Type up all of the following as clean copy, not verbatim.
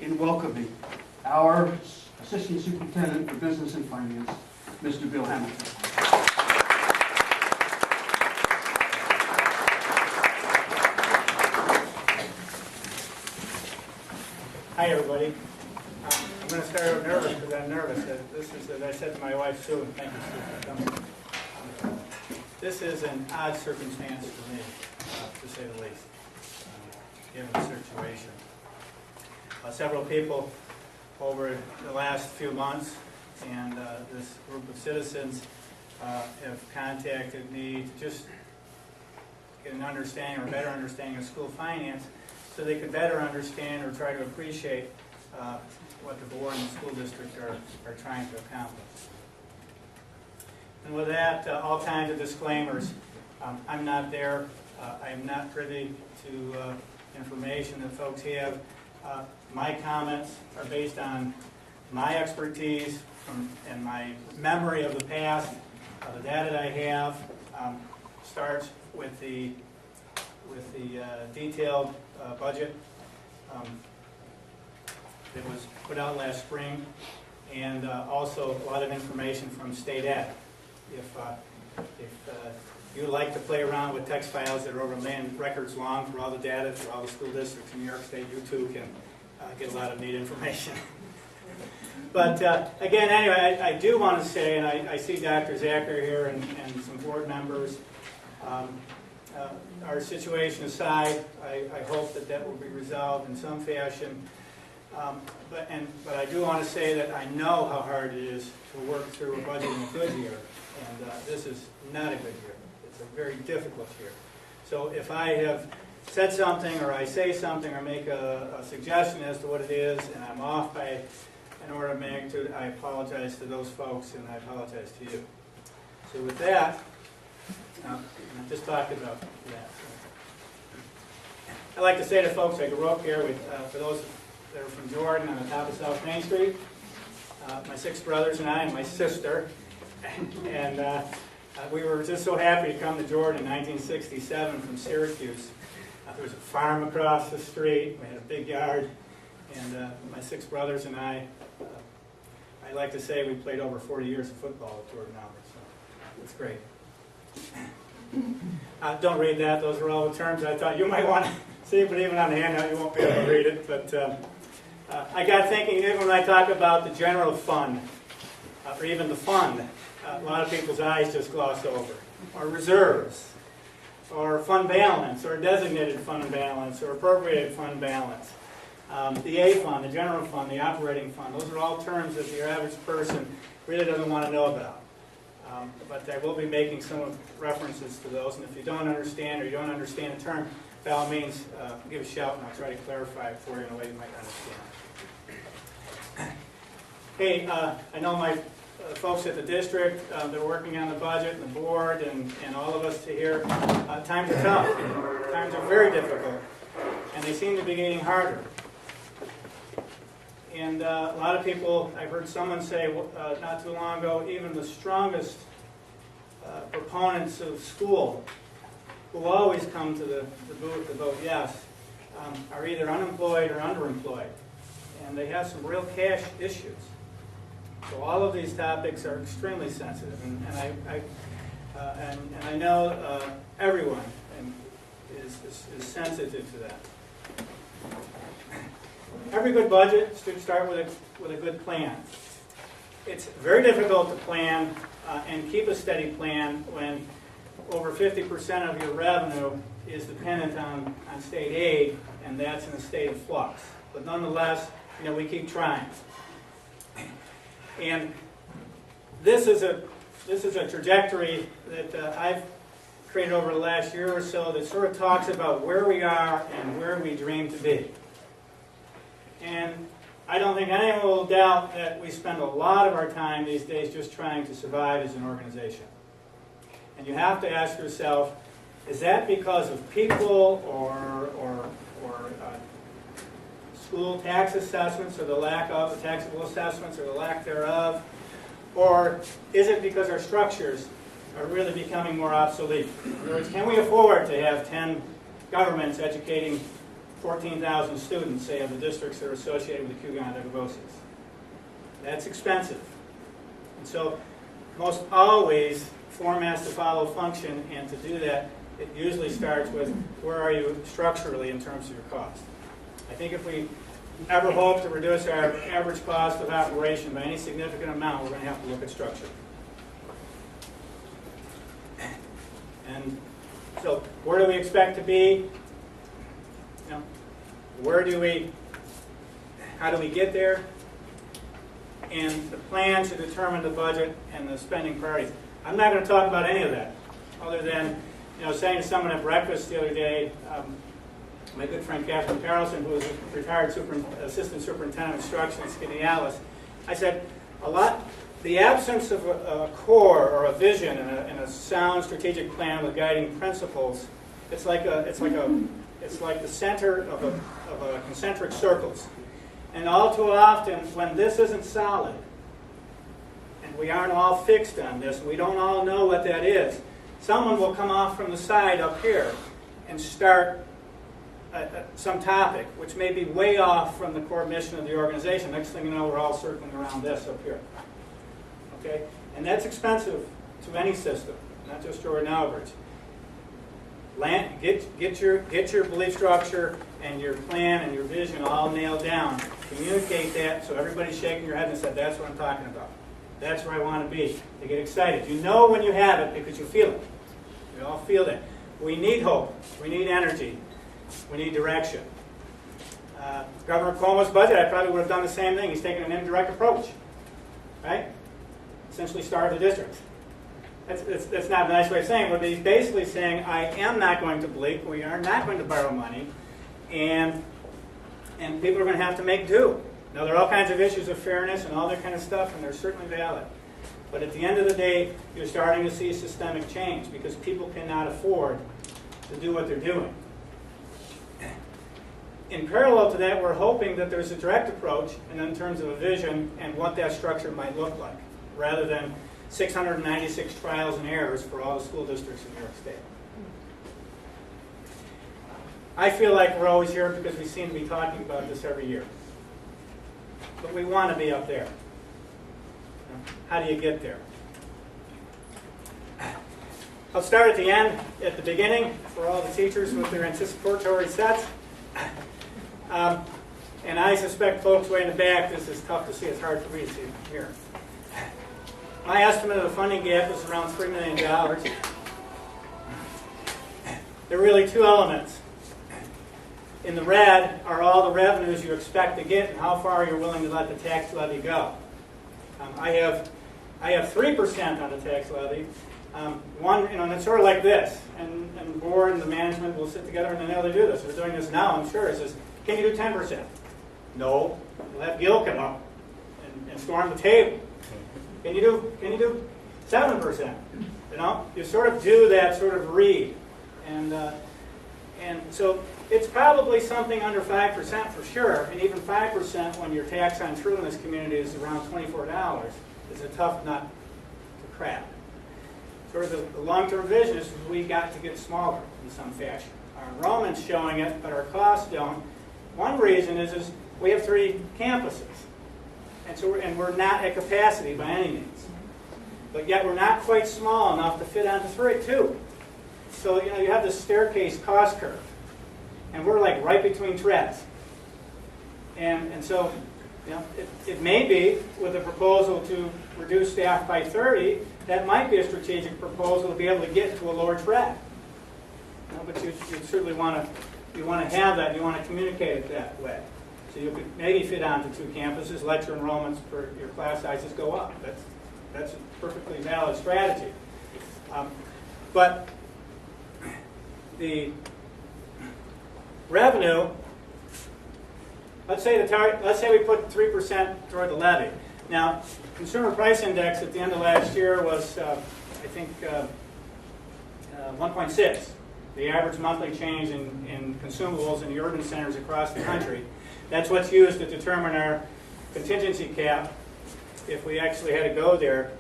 in welcoming our Assistant Superintendent for Business and Finance, Mr. Bill Hamilton. Hi, everybody. I'm going to start out nervous because I'm nervous. This is, as I said to my wife, Sue, and thank you, Sue, for coming. This is an odd circumstance for me, to say the least, given the situation. Several people over the last few months and this group of citizens have contacted me to just get an understanding or better understanding of school finance so they could better understand or try to appreciate what the board and the school district are trying to accomplish. And with that, all kinds of disclaimers. I'm not there. I'm not privy to information that folks have. My comments are based on my expertise and my memory of the past. The data that I have starts with the detailed budget that was put out last spring, and also a lot of information from state ed. If you like to play around with text files that are over land records long for all the data for all the school districts in New York State, you too can get a lot of neat information. But again, anyway, I do want to say, and I see Dr. Zacher here and some board members, our situation aside, I hope that will be resolved in some fashion. But I do want to say that I know how hard it is to work through a budget in a good year, and this is not a good year. It's a very difficult year. So if I have said something, or I say something, or make a suggestion as to what it is, and I'm off by an order of magnitude, I apologize to those folks, and I apologize to you. So with that, I just talked about that. I'd like to say to folks, I grew up here with, for those that are from Jordan, on the top of South Main Street. My 6 brothers and I, and my sister, and we were just so happy to come to Jordan in 1967 from Syracuse. There was a farm across the street. We had a big yard, and my 6 brothers and I like to say we played over 40 years of football at Jordan Albert, so it's great. Don't read that. Those are all the terms I thought you might want to see, but even on the handout you won't be able to read it. But I got thinking, even when I talk about the general fund, or even the fund, a lot of people's eyes just gloss over. Or reserves, or fund balance, or designated fund balance, or appropriated fund balance. The A fund, the general fund, the operating fund, those are all terms that your average person really doesn't want to know about. But I will be making some references to those, and if you don't understand or you don't understand a term, by all means, give a shout and I'll try to clarify it for you in a way you might understand. Hey, I know my folks at the district, they're working on the budget, and the board, and all of us to here. Times are tough. Times are very difficult, and they seem to be getting harder. And a lot of people, I've heard someone say not too long ago, even the strongest proponents of school, who always come to the booth to vote yes, are either unemployed or underemployed. And they have some real cash issues. So all of these topics are extremely sensitive. And I know everyone is sensitive to that. Every good budget should start with a good plan. It's very difficult to plan and keep a steady plan when over 50% of your revenue is dependent on state aid, and that's in a state of flux. But nonetheless, we keep trying. And this is a trajectory that I've created over the last year or so that sort of talks about where we are and where we dream to be. And I don't think anyone will doubt that we spend a lot of our time these days just trying to survive as an organization. And you have to ask yourself, is that because of people or school tax assessments or the lack of taxable assessments or the lack thereof? Or is it because our structures are really becoming more obsolete? In other words, can we afford to have 10 governments educating 14,000 students, say, of the districts that are associated with Uganda-Gavosis. That's expensive. And so most always, form has to follow function, and to do that, it usually starts with where are you structurally in terms of your cost. I think if we ever hope to reduce our average cost of operation by any significant amount, we're going to have to look at structure. And so where do we expect to be? How do we get there? And the plan to determine the budget and the spending priorities. I'm not going to talk about any of that, other than saying to someone at breakfast the other day, my good friend Catherine Carlson, who is a retired assistant superintendent of instruction at Skaneateles, I said, the absence of a core or a vision and a sound strategic plan with guiding principles, it's like the center of a concentric circles. And all too often, when this isn't solid, and we aren't all fixed on this, and we don't all know what that is, someone will come off from the side up here and start some topic, which may be way off from the core mission of the organization. Next thing you know, we're all circling around this up here. Okay? And that's expensive to any system, not just Jordan Alberts. Get your belief structure and your plan and your vision all nailed down. Communicate that so everybody's shaking your head and said, that's what I'm talking about. That's where I want to be. They get excited. You know when you have it because you feel it. We all feel that. We need hope. We need energy. We need direction. Governor Cuomo's budget, I probably would have done the same thing. He's taken an indirect approach. Right? Essentially starved the districts. That's not a nice way of saying it, but he's basically saying, I am not going to bleak, we are not going to borrow money, and people are going to have to make do. Now, there are all kinds of issues of fairness and all that kind of stuff, and they're certainly valid. But at the end of the day, you're starting to see systemic change because people cannot afford to do what they're doing. In parallel to that, we're hoping that there's a direct approach, and in terms of a vision and what that structure might look like, rather than 696 trials and errors for all the school districts in New York State. I feel like we're always here because we seem to be talking about this every year. But we want to be up there. How do you get there? I'll start at the end, at the beginning, for all the teachers with their anticipatory sets. And I suspect folks way in the back, this is tough to see. It's hard for me to see here. My estimate of the funding gap is around $3 million. There are really two elements. In the red are all the revenues you expect to get and how far you're willing to let the tax levy go. I have 3% on the tax levy. And it's sort of like this. And the board and the management will sit together and they know they do this. They're doing this now, I'm sure. It says, can you do 10%? No. We'll have Gil come up and storm the table. Can you do 7%? You sort of do that sort of read. And so it's probably something under 5% for sure, and even 5% when your tax on true in this community is around $24 is a tough nut to crack. Sort of the long-term vision is we got to get smaller in some fashion. Our enrollment's showing it, but our costs don't. One reason is we have 3 campuses, and we're not at capacity by any means. But yet we're not quite small enough to fit onto 2. So you have this staircase cost curve, and we're like right between treads. And so it may be with a proposal to reduce staff by 30, that might be a strategic proposal to be able to get to a lower tread. But you certainly want to have that. You want to communicate it that way. So you could maybe fit onto 2 campuses, let your enrollments for your class sizes go up. That's a perfectly valid strategy. But the revenue, let's say we put 3% toward the levy. Now, consumer price index at the end of last year was, I think, 1.6. The average monthly change in consumables in the urban centers across the country. That's what's used to determine our contingency cap if we actually had to go there.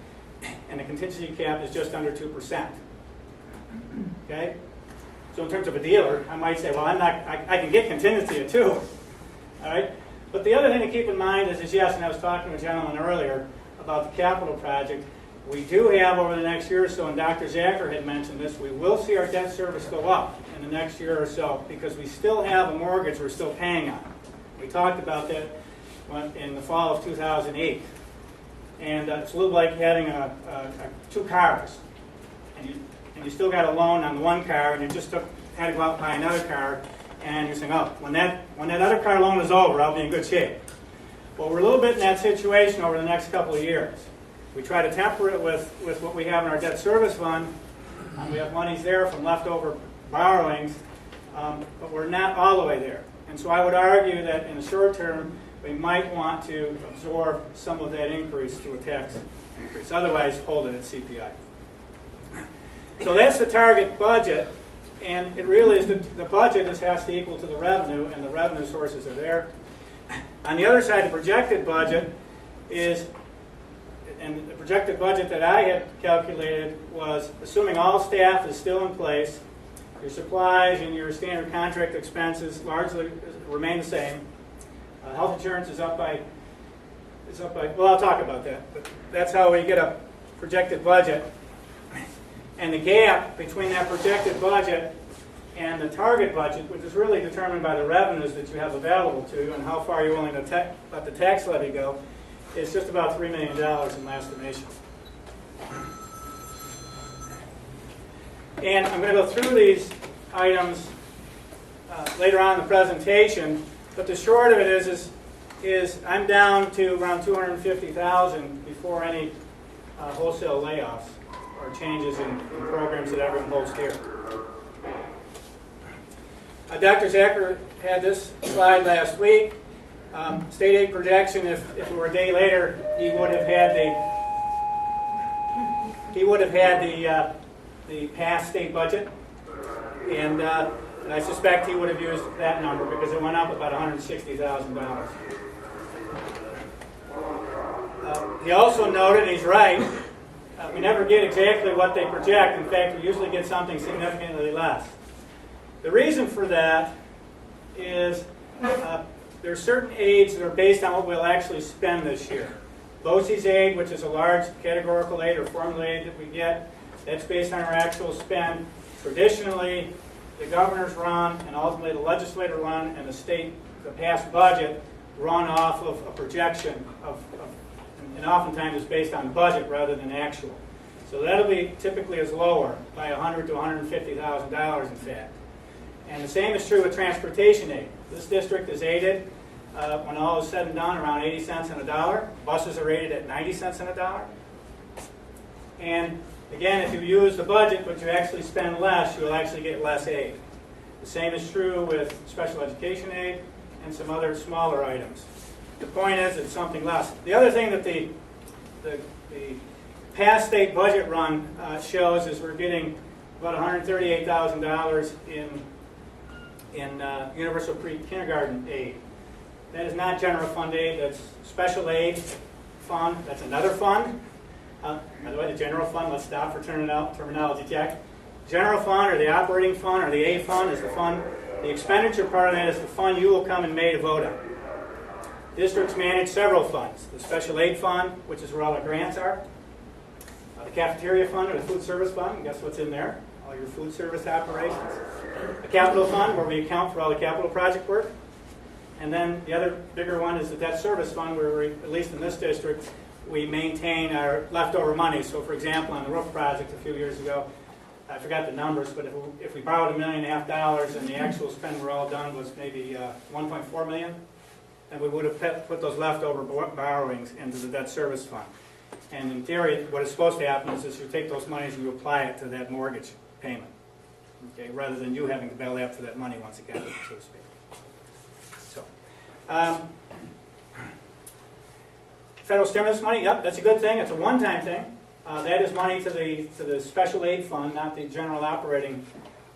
And the contingency cap is just under 2%. Okay? So in terms of a dealer, I might say, well, I can get contingency at 2. All right? But the other thing to keep in mind is yes, and I was talking to a gentleman earlier about the capital project. We do have over the next year or so, and Dr. Zacher had mentioned this, we will see our debt service go up in the next year or so because we still have a mortgage we're still paying on. We talked about that in the fall of 2008. And it's a little like having 2 cars. And you still got a loan on the one car, and you just had to go out and buy another car, and you're saying, oh, when that other car loan is over, I'll be in good shape. Well, we're a little bit in that situation over the next couple of years. We try to temper it with what we have in our debt service fund. We have monies there from leftover borrowings, but we're not all the way there. And so I would argue that in the short term, we might want to absorb some of that increase through a tax increase. Otherwise, hold it at CPI. So that's the target budget, and it really is the budget has to equal to the revenue, and the revenue sources are there. On the other side, the projected budget is, and the projected budget that I had calculated was assuming all staff is still in place, your supplies and your standard contract expenses largely remain the same. Health insurance is up by, well, I'll talk about that, but that's how we get a projected budget. And the gap between that projected budget and the target budget, which is really determined by the revenues that you have available to you and how far you're willing to let the tax levy go, is just about $3 million in my estimation. And I'm going to go through these items later on in the presentation, but the short of it is I'm down to around $250,000 before any wholesale layoffs or changes in programs that everyone holds dear. Dr. Zacher had this slide last week. State aid projection, if it were a day later, he would have had the past state budget, and I suspect he would have used that number because it went up about $160,000. He also noted, he's right, we never get exactly what they project. In fact, we usually get something significantly less. The reason for that is there are certain aids that are based on what we'll actually spend this year. BOCES aid, which is a large categorical aid or formula aid that we get, that's based on our actual spend. Traditionally, the governors run, and ultimately the legislature run, and the past budget run off of a projection and oftentimes it's based on budget rather than actual. So that'll be typically is lower by $100,000 to $150,000 in fact. And the same is true with transportation aid. This district is aided, when all is said and done, around 80 cents on a dollar. Buses are rated at 90 cents on a dollar. And again, if you use the budget but you actually spend less, you'll actually get less aid. The same is true with special education aid and some other smaller items. The point is it's something less. The other thing that the past state budget run shows is we're getting about $138,000 in universal pre-kindergarten aid. That is not general fund aid, that's special aid fund, that's another fund. By the way, the general fund, let's stop for terminology check. General fund or the operating fund or the A fund is the fund. The expenditure part of that is the fund you will come in May to vote on. Districts manage several funds. The special aid fund, which is where all the grants are. The cafeteria fund or the food service fund, guess what's in there? All your food service operations. The capital fund, where we account for all the capital project work. And then the other bigger one is the debt service fund, where we, at least in this district, we maintain our leftover money. So for example, on the roof project a few years ago, I forgot the numbers, but if we borrowed $1.5 million and the actual spend we're all done was maybe $1.4 million, then we would have put those leftover borrowings into the debt service fund. And in theory, what is supposed to happen is you take those monies and you apply it to that mortgage payment, okay, rather than you having to bail out for that money once again, so to speak. So, federal stimulus money, yep, that's a good thing. It's a one-time thing. That is money to the special aid fund, not the general operating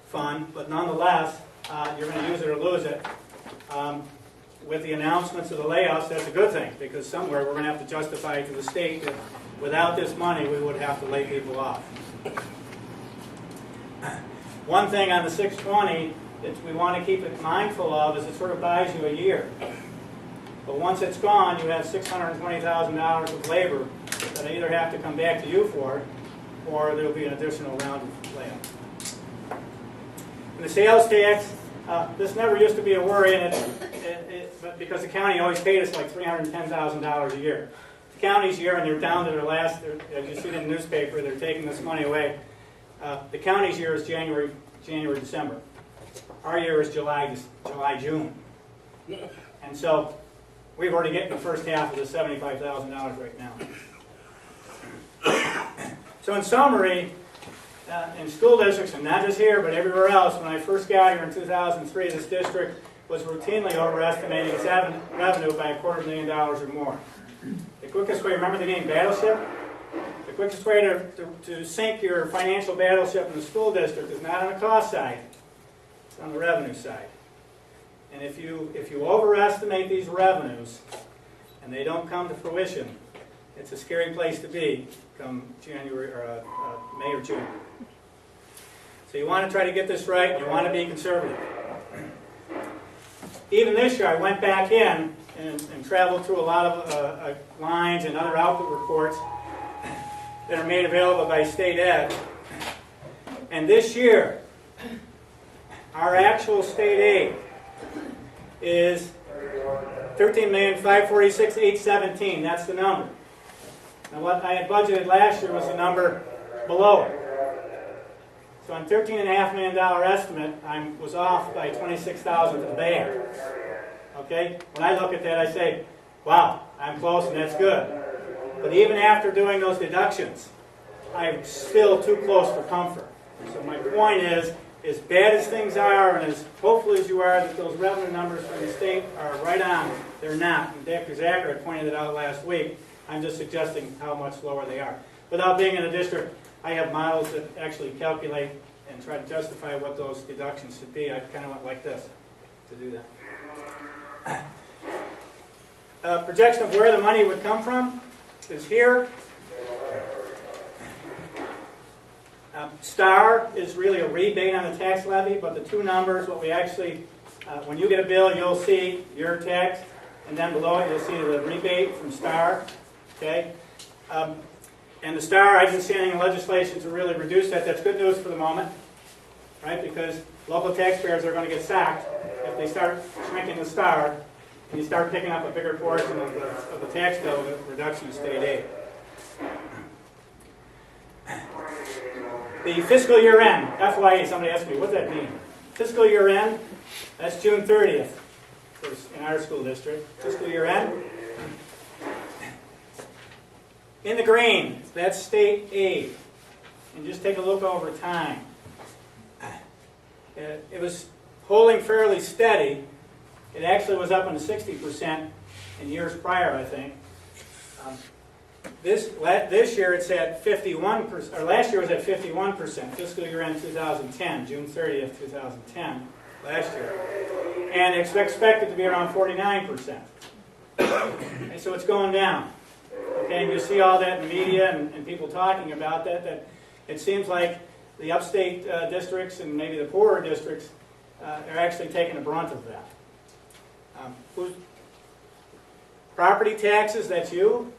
fund, but nonetheless, you're going to use it or lose it. With the announcements of the layoffs, that's a good thing, because somewhere we're going to have to justify to the state that without this money, we would have to lay people off. One thing on the 620 that we want to keep it mindful of is it sort of buys you a year. But once it's gone, you have $620,000 of labor that I either have to come back to you for, or there will be an additional round of layoff. And the sales tax, this never used to be a worry, and but because the county always paid us like $310,000 a year. The county's year, and they're down to their last, as you see in the newspaper, they're taking this money away. The county's year is January, December. Our year is July, June. And so we've already gotten the first half of the $75,000 right now. So in summary, in school districts, and not just here, but everywhere else, when I first got here in 2003, this district was routinely overestimating its revenue by $250,000 or more. The quickest way, remember the game Battleship? The quickest way to sink your financial battleship in the school district is not on the cost side, it's on the revenue side. And if you overestimate these revenues and they don't come to fruition, it's a scary place to be come January or May or June. So you want to try to get this right, and you want to be conservative. Even this year, I went back in and traveled through a lot of lines and other output reports that are made available by state ed. And this year, our actual state aid is $13,546,817. That's the number. Now what I had budgeted last year was the number below it. So on $13.5 million estimate, I was off by $26,000 to the bad. Okay? When I look at that, I say, wow, I'm close and that's good. But even after doing those deductions, I'm still too close for comfort. So my point is, as bad as things are, and as hopeful as you are that those revenue numbers from the state are right on, they're not. And Dr. Zacher had pointed it out last week. I'm just suggesting how much lower they are. Without being in a district, I have models that actually calculate and try to justify what those deductions should be. I kind of went like this to do that. Projection of where the money would come from is here. Star is really a rebate on the tax levy, but the two numbers, what we actually, when you get a bill, you'll see your tax, and then below it you'll see the rebate from Star. Okay? And the Star, I didn't see anything in legislation to really reduce that. That's good news for the moment, right? Because local taxpayers are going to get sacked if they start shrinking the Star, and you start picking up a bigger portion of the tax bill with reduction of state aid. The fiscal year end, FYE, somebody asked me, what does that mean? Fiscal year end, that's June 30th in our school district. Fiscal year end. In the green, that's state aid. And just take a look over time. It was holding fairly steady. It actually was up into 60% in years prior, I think. This year it's at 51%, or last year was at 51%, fiscal year end 2010, June 30th, 2010, last year. And it's expected to be around 49%. Okay, so it's going down. Okay, and you see all that in the media and people talking about that it seems like the upstate districts and maybe the poorer districts are actually taking the brunt of that. Property taxes, that's you.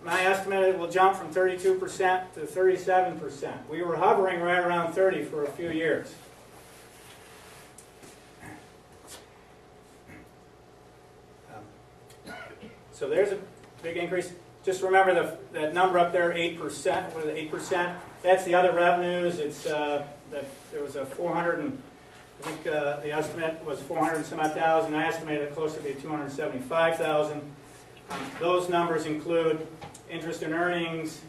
My estimate, it will jump from 32% to 37%. We were hovering right around 30 for a few years. So there's a big increase. Just remember that number up there, 8%. What is it, 8%? That's the other revenues. It's there was a 400 and I think the estimate was 400 and some odd thousand. I estimated it closer to be 275,000. Those numbers include interest and earnings,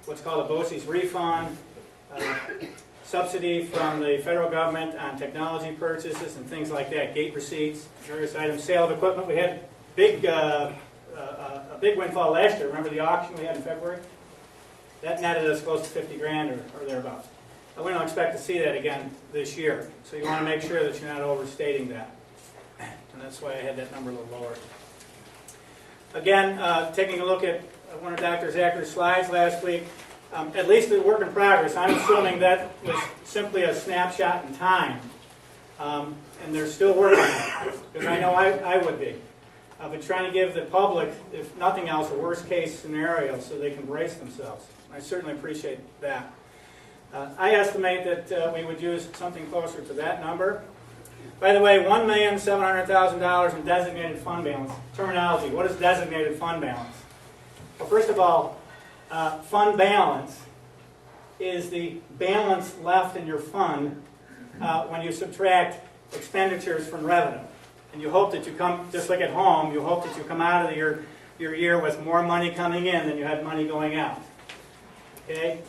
what's called a BOCES refund, subsidy from the federal government on technology purchases and things like that, gate receipts, various items, sale of equipment. We had a big windfall last year. Remember the auction we had in February? That netted us close to 50 grand or thereabouts. We don't expect to see that again this year. So you want to make sure that you're not overstating that. And that's why I had that number a little lower. Again, taking a look at one of Dr. Zacher's slides last week, at least a work in progress. I'm assuming that was simply a snapshot in time. And they're still working on it, because I know I would be. I've been trying to give the public, if nothing else, a worst-case scenario so they can brace themselves. I certainly appreciate that. I estimate that we would use something closer to that number. By the way, $1,700,000 in designated fund balance. Terminology, what is designated fund balance? Well, first of all, fund balance is the balance left in your fund when you subtract expenditures from revenue. And you hope that you come, just like at home, you hope that you come out of your year with more money coming in than you had money going out. Okay?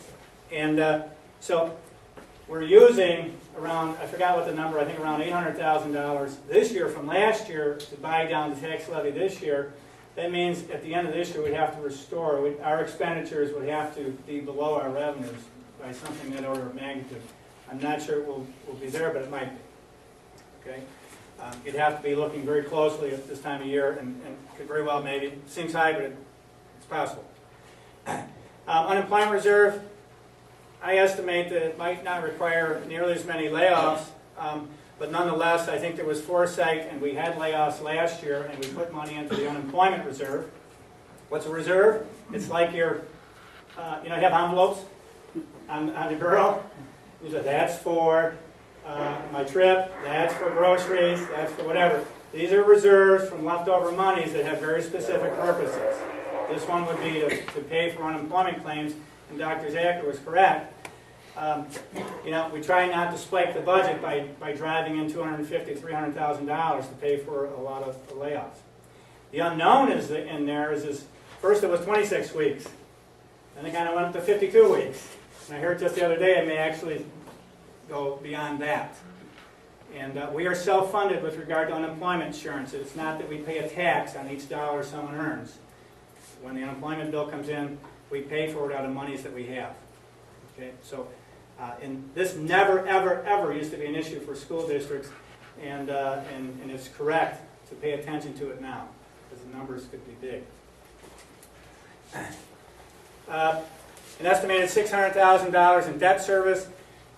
And so we're using around, I forgot what the number, I think around $800,000 this year from last year to buy down the tax levy this year. That means at the end of this year we'd have to restore, our expenditures would have to be below our revenues by something in that order of magnitude. I'm not sure it will be there, but it might be. Okay? You'd have to be looking very closely at this time of year, and could very well maybe, it seems high, but it's possible. Unemployment reserve, I estimate that it might not require nearly as many layoffs, but nonetheless, I think there was foresight, and we had layoffs last year, and we put money into the unemployment reserve. What's a reserve? It's like your, you know, you have envelopes on the bureau. You say, that's for my trip, that's for groceries, that's for whatever. These are reserves from leftover monies that have very specific purposes. This one would be to pay for unemployment claims, and Dr. Zacher was correct. You know, we try not to spike the budget by driving in $250,000, $300,000 to pay for a lot of the layoffs. The unknown is in there is first it was 26 weeks, then it kind of went up to 52 weeks. And I heard just the other day it may actually go beyond that. And we are self-funded with regard to unemployment insurance. It's not that we pay a tax on each dollar someone earns. When the unemployment bill comes in, we pay for it out of monies that we have. Okay, so and this never, ever, ever used to be an issue for school districts, and it's correct to pay attention to it now, because the numbers could be big. An estimated $600,000 in debt service.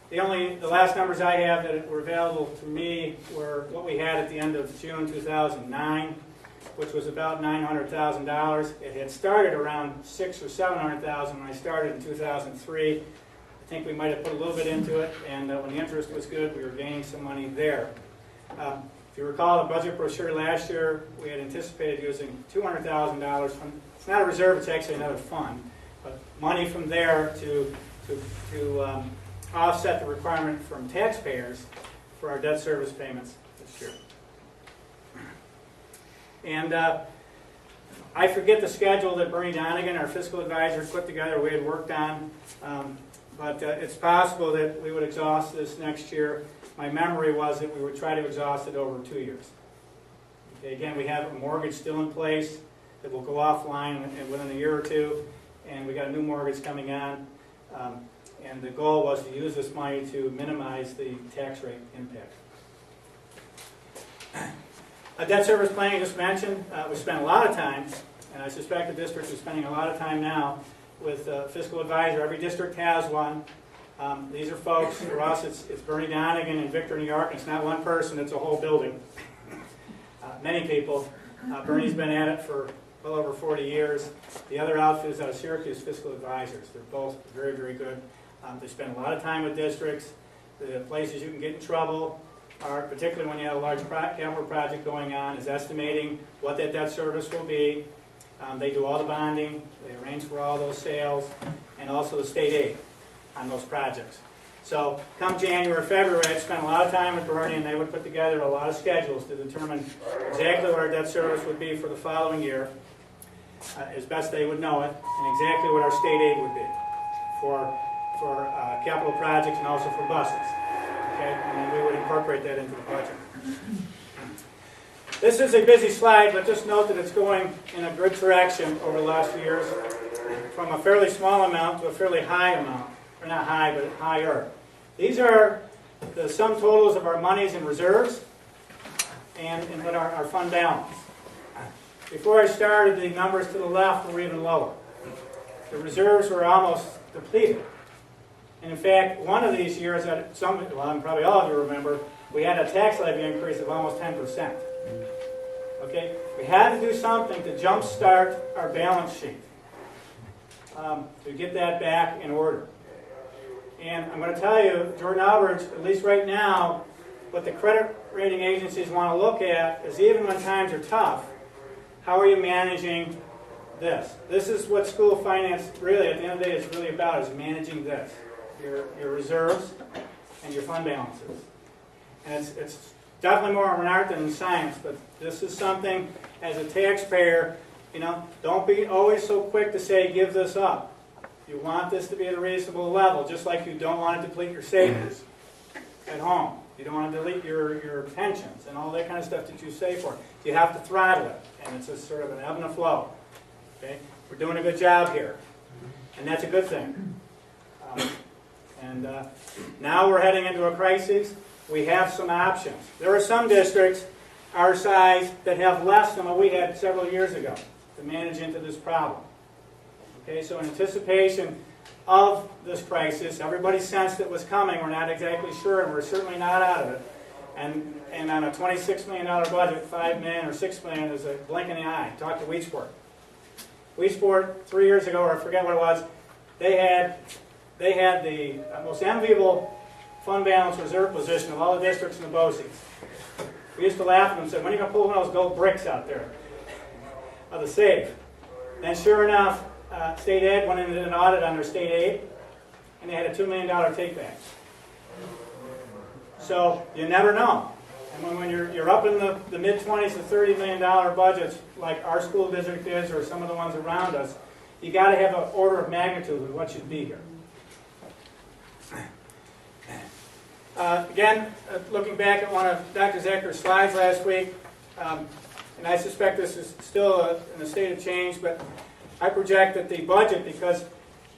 The last numbers I have that were available to me were what we had at the end of June 2009, which was about $900,000. It had started around $600,000 or $700,000 when I started in 2003. I think we might have put a little bit into it, and when the interest was good, we were gaining some money there. If you recall the budget brochure last year, we had anticipated using $200,000 from, it's not a reserve, it's actually another fund, but money from there to offset the requirement from taxpayers for our debt service payments this year. And I forget the schedule that Bernie Donegan, our fiscal advisor, put together, we had worked on, but it's possible that we would exhaust this next year. My memory was that we would try to exhaust it over 2 years. Okay, again, we have a mortgage still in place that will go offline within a year or two, and we got a new mortgage coming on. And the goal was to use this money to minimize the tax rate impact. Debt service planning, I just mentioned, we spent a lot of time, and I suspect the district is spending a lot of time now with fiscal advisor. Every district has one. These are folks, for us it's Bernie Donegan in Victor, New York. It's not one person, it's a whole building. Many people. Bernie's been at it for well over 40 years. The other outfit is out of Syracuse Fiscal Advisors. They're both very, very good. They spend a lot of time with districts. The places you can get in trouble are, particularly when you have a large capital project going on, is estimating what that debt service will be. They do all the bonding, they arrange for all those sales, and also the state aid on those projects. So come January, February, I'd spent a lot of time with Bernie, and they would put together a lot of schedules to determine exactly what our debt service would be for the following year, as best they would know it, and exactly what our state aid would be for capital projects and also for buses. Okay? And then we would incorporate that into the budget. This is a busy slide, but just note that it's going in a good direction over the last few years, from a fairly small amount to a fairly high amount. Or not high, but higher. These are the sum totals of our monies and reserves and what our fund balance. Before I started, the numbers to the left were even lower. The reserves were almost depleted. And in fact, one of these years, that probably all of you remember, we had a tax levy increase of almost 10%. Okay? We had to do something to jumpstart our balance sheet, to get that back in order. And I'm going to tell you, Jordan Alberts, at least right now, what the credit rating agencies want to look at is, even when times are tough, how are you managing this? This is what school finance really, at the end of the day, is really about, is managing this. Your reserves and your fund balances. And it's definitely more of an art than science, but this is something, as a taxpayer, don't be always so quick to say, give this up. You want this to be at a reasonable level, just like you don't want to deplete your savings at home. You don't want to delete your pensions and all that kind of stuff that you save for. You have to throttle it, and it's a sort of an ebb and a flow. Okay? We're doing a good job here, and that's a good thing. Now we're heading into a crisis. We have some options. There are some districts our size that have less than what we had several years ago to manage into this problem. Okay, so in anticipation of this crisis, everybody sensed it was coming. We're not exactly sure, and we're certainly not out of it. And on a $26 million budget, $5 million or $6 million is a blink in the eye. Talk to Weedsport. Weedsport, 3 years ago, or I forget what it was, they had the most enviable fund balance reserve position of all the districts in the BOCES. We used to laugh at them and say, when are you going to pull one of those gold bricks out there of the safe? And sure enough, state aid went into an audit on their state aid, and they had a $2 million take-back. So you never know. And when you're up in the mid-20s to $30 million budgets, like our school district is, or some of the ones around us, you got to have an order of magnitude of what should be here. Again, looking back at one of Dr. Zecker's slides last week, and I suspect this is still in a state of change, but I project that the budget, because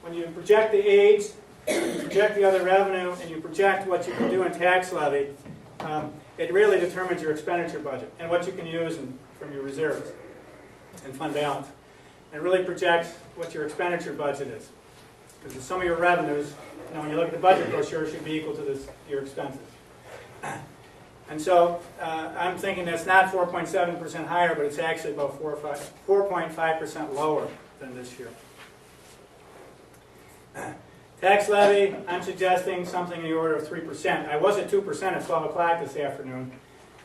when you project the aids, you project the other revenue, and you project what you can do in tax levy, it really determines your expenditure budget and what you can use from your reserves and fund balance. It really projects what your expenditure budget is. Because some of your revenues, when you look at the budget brochure, should be equal to your expenses. And so I'm thinking that's not 4.7% higher, but it's actually about 4.5% lower than this year. Tax levy, I'm suggesting something in the order of 3%. I was at 2% at 12 o'clock this afternoon,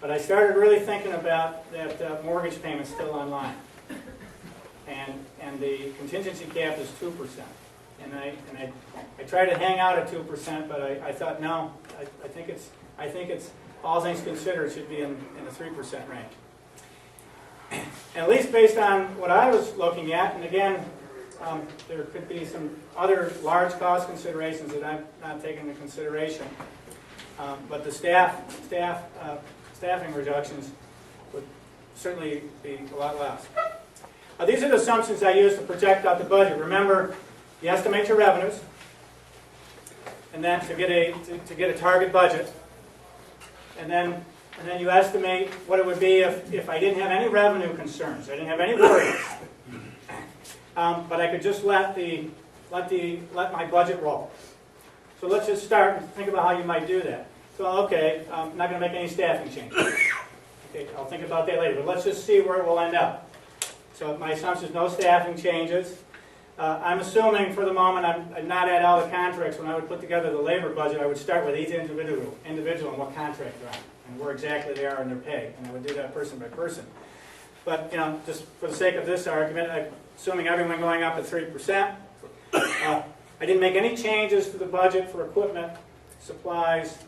but I started really thinking about that mortgage payment still online. And the contingency cap is 2%. And I tried to hang out at 2%, but I thought, no, I think it's all things considered, it should be in the 3% range. And at least based on what I was looking at, and again, there could be some other large cost considerations that I'm not taking into consideration, but the staffing reductions would certainly be a lot less. These are the assumptions I used to project out the budget. Remember, you estimate your revenues, and then to get a target budget, and then you estimate what it would be if I didn't have any revenue concerns, I didn't have any worries, but I could just let my budget roll. So let's just start and think about how you might do that. So okay, I'm not going to make any staffing changes. Okay, I'll think about that later, but let's just see where it will end up. So my assumption is no staffing changes. I'm assuming for the moment I'm not at all the contracts. When I would put together the labor budget, I would start with each individual and what contract they're on and where exactly they are in their pay, and I would do that person by person. But just for the sake of this argument, I'm assuming everyone going up at 3%. I didn't make any changes to the budget for equipment, supplies,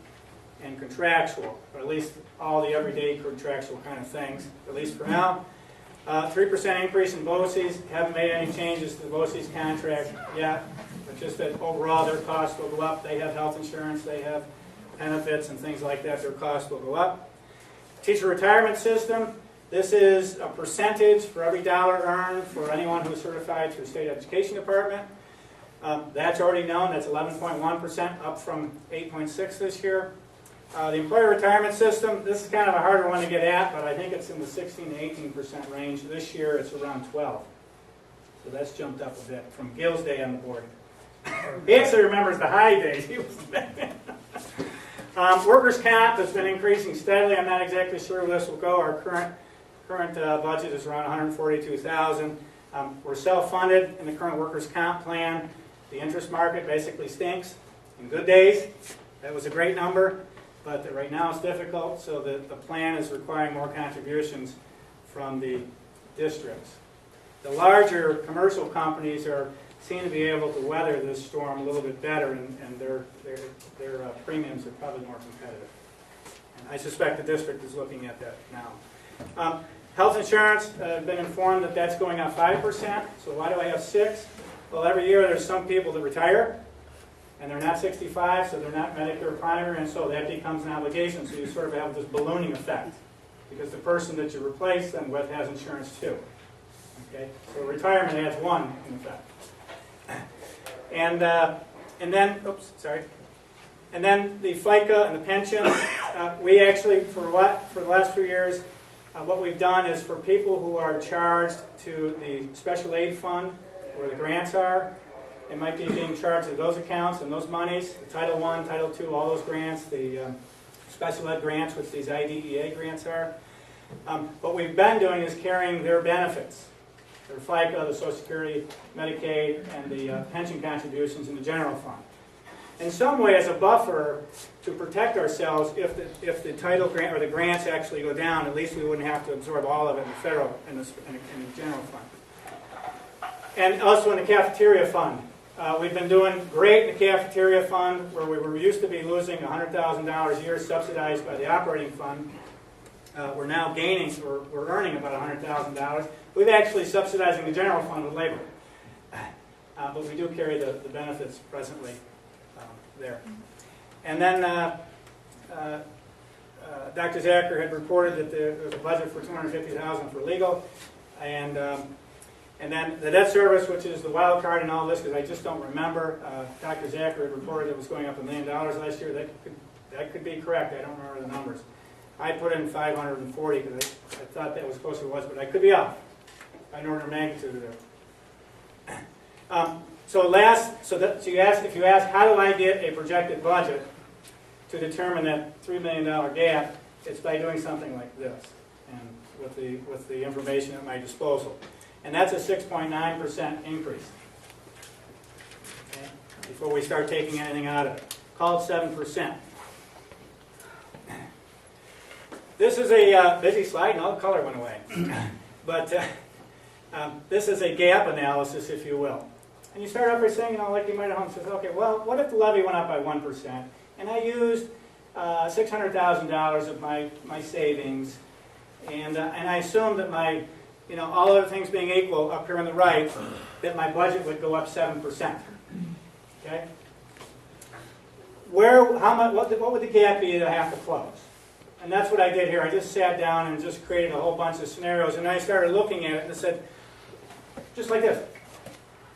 and contractual, or at least all the everyday contractual kind of things, at least for now. 3% increase in BOCES. Haven't made any changes to the BOCES contract yet, but just that overall their costs will go up. They have health insurance, they have benefits and things like that. Their costs will go up. Teacher retirement system. This is a percentage for every dollar earned for anyone who's certified through the State Education Department. That's already known. That's 11.1%, up from 8.6% this year. The employer retirement system, this is kind of a harder one to get at, but I think it's in the 16 to 18% range. This year it's around 12%. So that's jumped up a bit from Gill's day on the board. He actually remembers the high days. He was workers' comp has been increasing steadily. I'm not exactly sure where this will go. Our current budget is around $142,000. We're self-funded in the current workers' comp plan. The interest market basically stinks. In good days, that was a great number, but right now it's difficult, so the plan is requiring more contributions from the districts. The larger commercial companies seem to be able to weather this storm a little bit better, and their premiums are probably more competitive. And I suspect the district is looking at that now. Health insurance, I've been informed that that's going up 5%. So why do I have 6? Well, every year there's some people that retire, and they're not 65, so they're not Medicare primary, and so that becomes an obligation. So you sort of have this ballooning effect, because the person that you replace them with has insurance too. Okay, so retirement adds 1 in effect. And then the FICA and the pension. We actually, for the last few years, what we've done is for people who are charged to the special aid fund, where the grants are, they might be being charged to those accounts and those monies, the Title I, Title II, all those grants, the special ed grants, which these IDEA grants are. What we've been doing is carrying their benefits, their FICA, the Social Security, Medicaid, and the pension contributions in the general fund. In some way, as a buffer to protect ourselves, if the title grant or the grants actually go down, at least we wouldn't have to absorb all of it in the federal, in the general fund. And also in the cafeteria fund. We've been doing great in the cafeteria fund, where we were used to be losing $100,000 a year subsidized by the operating fund. We're now gaining, we're earning about $100,000. We're actually subsidizing the general fund with labor. But we do carry the benefits presently there. And then Dr. Zacher had reported that there was a budget for $250,000 for legal. And then the debt service, which is the wild card in all this, because I just don't remember. Dr. Zacher had reported it was going up $1 million last year. That could be correct. I don't remember the numbers. I put in 540 because I thought that was closer to what it was, but I could be off by an order of magnitude there. So you ask, if you ask, how do I get a projected budget to determine that $3 million gap? It's by doing something like this, and with the information at my disposal. And that's a 6.9% increase. Okay? Before we start taking anything out of it. Call it 7%. This is a busy slide, and all the color went away. But this is a gap analysis, if you will. And you start off by saying, like you might have home, says, okay, well, what if the levy went up by 1%, and I used $600,000 of my savings, and I assumed that my, all other things being equal, up here on the right, that my budget would go up 7%. Okay? What would the gap be that I have to close? And that's what I did here. I just sat down and just created a whole bunch of scenarios, and I started looking at it and said, just like this,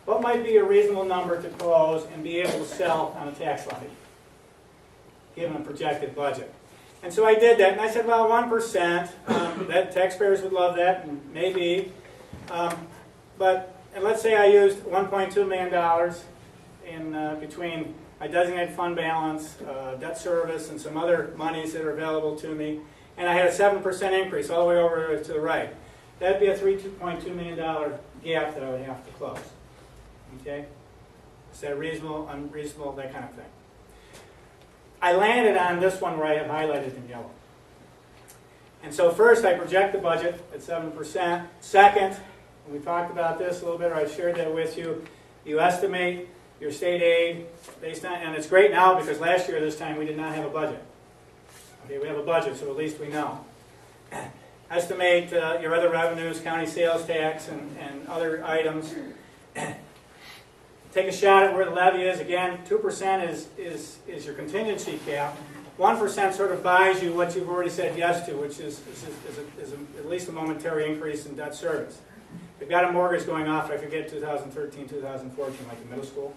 what might be a reasonable number to close and be able to sell on a tax levy, given a projected budget? And so I did that, and I said, well, 1%, that taxpayers would love that, and maybe. And let's say I used $1.2 million in between my designated fund balance, debt service, and some other monies that are available to me, and I had a 7% increase all the way over to the right. That'd be a $3.2 million gap that I would have to close. Okay? Is that reasonable, unreasonable, that kind of thing? I landed on this one where I have highlighted in yellow. And so first, I project the budget at 7%. Second, we talked about this a little bit, or I shared that with you. You estimate your state aid based on, and it's great now because last year this time we did not have a budget. Okay, we have a budget, so at least we know. Estimate your other revenues, county sales tax, and other items. Take a shot at where the levy is. Again, 2% is your contingency cap. 1% sort of buys you what you've already said yes to, which is at least a momentary increase in debt service. We've got a mortgage going off, I forget, 2013, 2014, like in middle school.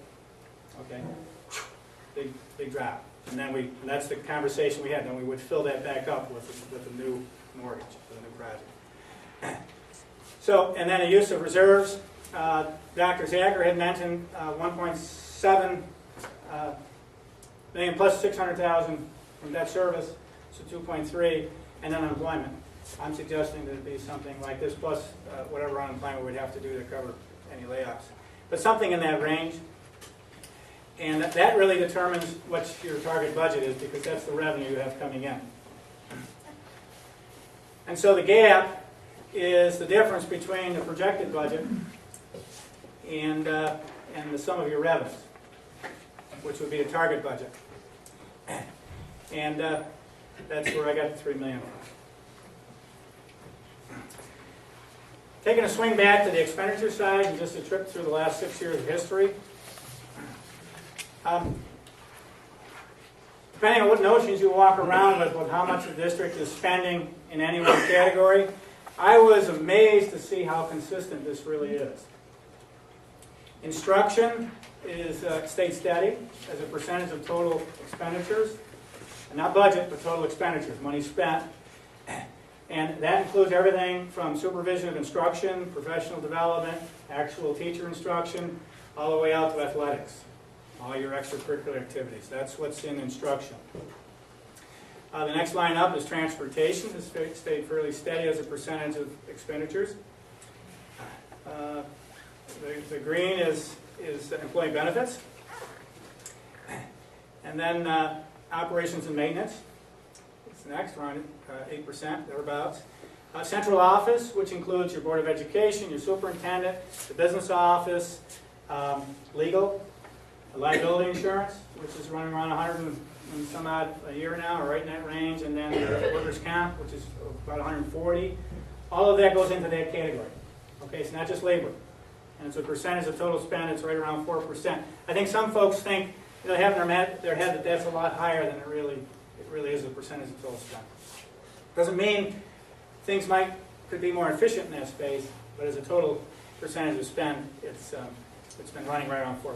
Okay, big drop. And then that's the conversation we had. Then we would fill that back up with a new mortgage, with a new project. So, and then the use of reserves. Dr. Zacher had mentioned 1.6 7 million plus 600,000 from debt service, so 2.3, and then unemployment. I'm suggesting that it be something like this plus whatever unemployment we'd have to do to cover any layoffs. But something in that range. And that really determines what your target budget is, because that's the revenue you have coming in. And so the gap is the difference between the projected budget and the sum of your revenues, which would be the target budget. And that's where I got the $3 million from. Taking a swing back to the expenditure side and just a trip through the last 6 years of history. Depending on what notions you walk around with how much the district is spending in any one category, I was amazed to see how consistent this really is. Instruction is stayed steady as a percentage of total expenditures, and not budget, but total expenditures, money spent. And that includes everything from supervision of instruction, professional development, actual teacher instruction, all the way out to athletics. All your extracurricular activities. That's what's in instruction. The next line up is transportation. It's stayed fairly steady as a percentage of expenditures. The green is employee benefits. And then operations and maintenance. It's next, around 8%, thereabouts. Central office, which includes your Board of Education, your superintendent, the business office, legal, liability insurance, which is running around 100 and some odd a year now, or right in that range, and then workers' comp, which is about 140. All of that goes into that category. Okay, it's not just labor. And it's a percentage of total spend, it's right around 4%. I think some folks think, they have in their head that that's a lot higher than it really is a percentage of total spend. Doesn't mean things could be more efficient in that space, but as a total percentage of spend, it's been running right around 4%.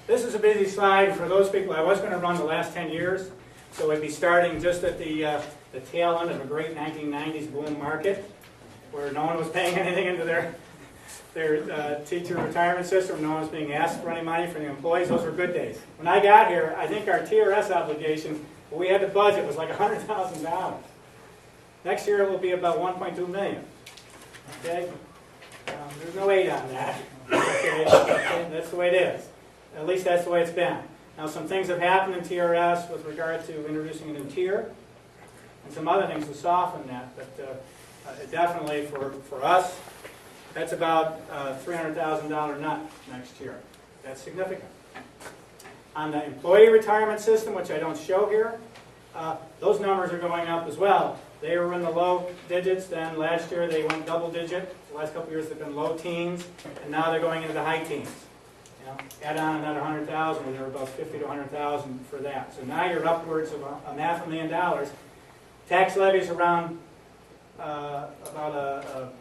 This is a busy slide for those people. I was going to run the last 10 years, so I'd be starting just at the tail end of a great 1990s boom market, where no one was paying anything into their teacher retirement system. No one was being asked for any money from the employees. Those were good days. When I got here, I think our TRS obligation, what we had to budget, was like $100,000. Next year it will be about $1.2 million. Okay? There's no aid on that. Okay? That's the way it is. At least that's the way it's been. Now, some things have happened in TRS with regard to introducing a new tier, and some other things to soften that. But definitely for us, that's about $300,000 nut next year. That's significant. On the employee retirement system, which I don't show here, those numbers are going up as well. They were in the low digits, then last year they went double digit. The last couple of years they've been low teens, and now they're going into the high teens. Add on another 100,000, and they're about 50 to 100,000 for that. So now you're upwards of $500,000. Tax levies around about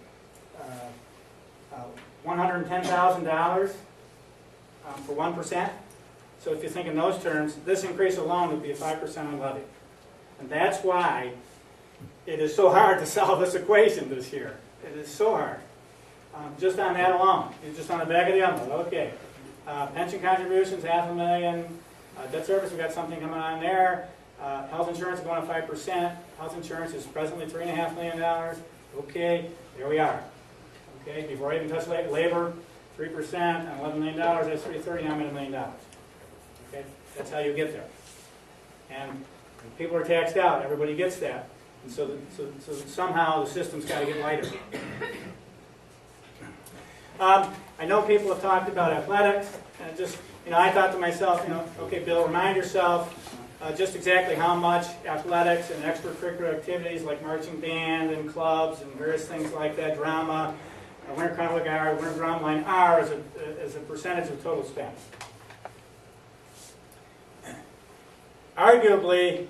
$110,000 for 1%. So if you think in those terms, this increase alone would be a 5% on levy. And that's why it is so hard to solve this equation this year. It is so hard. Just on that alone. You're just on the back of the envelope. Okay. Pension contributions, $500,000. Debt service, we've got something coming on there. Health insurance going up 5%. Health insurance is presently $3.5 million. Okay, there we are. Okay, before I even touch labor, 3% on $11 million, that's $330, now I'm at $1 million. Okay, that's how you get there. And when people are taxed out, everybody gets that. And so somehow the system's got to get lighter. I know people have talked about athletics, and I thought to myself, okay, Bill, remind yourself just exactly how much athletics and extracurricular activities like marching band and clubs and various things like that, drama, Winter Carnival Guard, Winter Drumline are as a percentage of total spend. Arguably,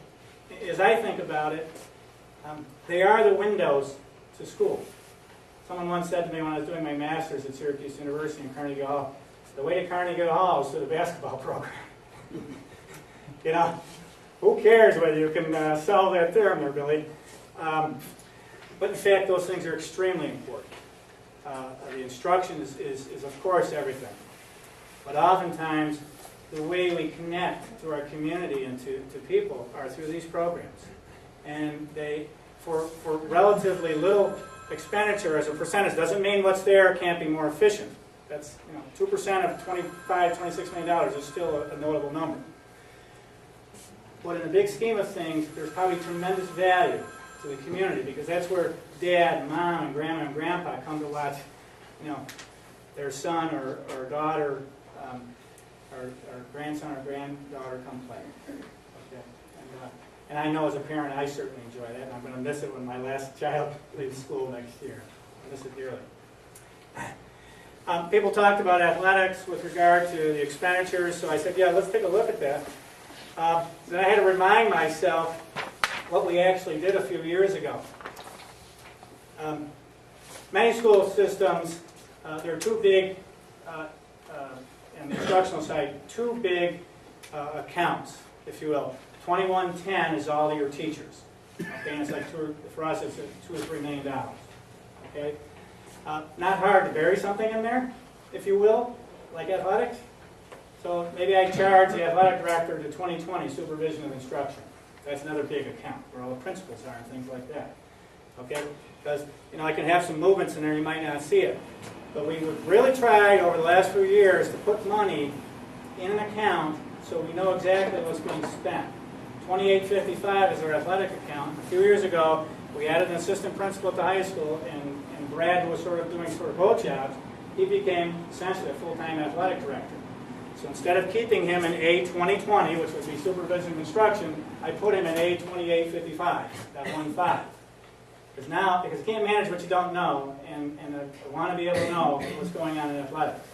as I think about it, they are the windows to school. Someone once said to me when I was doing my master's at Syracuse University in Carnegie Hall, the way to Carnegie Hall is through the basketball program. Who cares whether you can sell that term there, Billy? But in fact, those things are extremely important. The instruction is of course, everything. But oftentimes, the way we connect to our community and to people are through these programs. And they, for relatively little expenditure as a percentage, doesn't mean what's there can't be more efficient. That's, 2% of $26 million is still a notable number. But in the big scheme of things, there's probably tremendous value to the community, because that's where Dad, and Mom, and Grandma, and Grandpa come to watch, their son or daughter, or grandson or granddaughter come play. Okay. And I know as a parent, I certainly enjoy that, and I'm going to miss it when my last child leaves school next year. I miss it dearly. People talked about athletics with regard to the expenditures, so I said, yeah, let's take a look at that. Then I had to remind myself what we actually did a few years ago. Many school systems, there are two big, in the instructional side, two big accounts, if you will. 2110 is all of your teachers. Okay, and it's like for us, it's $2 or $3 million. Okay, not hard to bury something in there, if you will, like athletics. So maybe I charge the athletic director to 2020 supervision of instruction. That's another big account where all the principals are and things like that. Okay, because I can have some movements in there, you might not see it. But we would really try over the last few years to put money in an account so we know exactly what's being spent. 2855 is our athletic account. A few years ago, we added an assistant principal at the high school, and Brad, who was doing both jobs, he became essentially a full-time athletic director. So instead of keeping him in A2020, which would be supervision of instruction, I put him in A2855, that 1-5. Because you can't manage what you don't know, and I want to be able to know what's going on in athletics.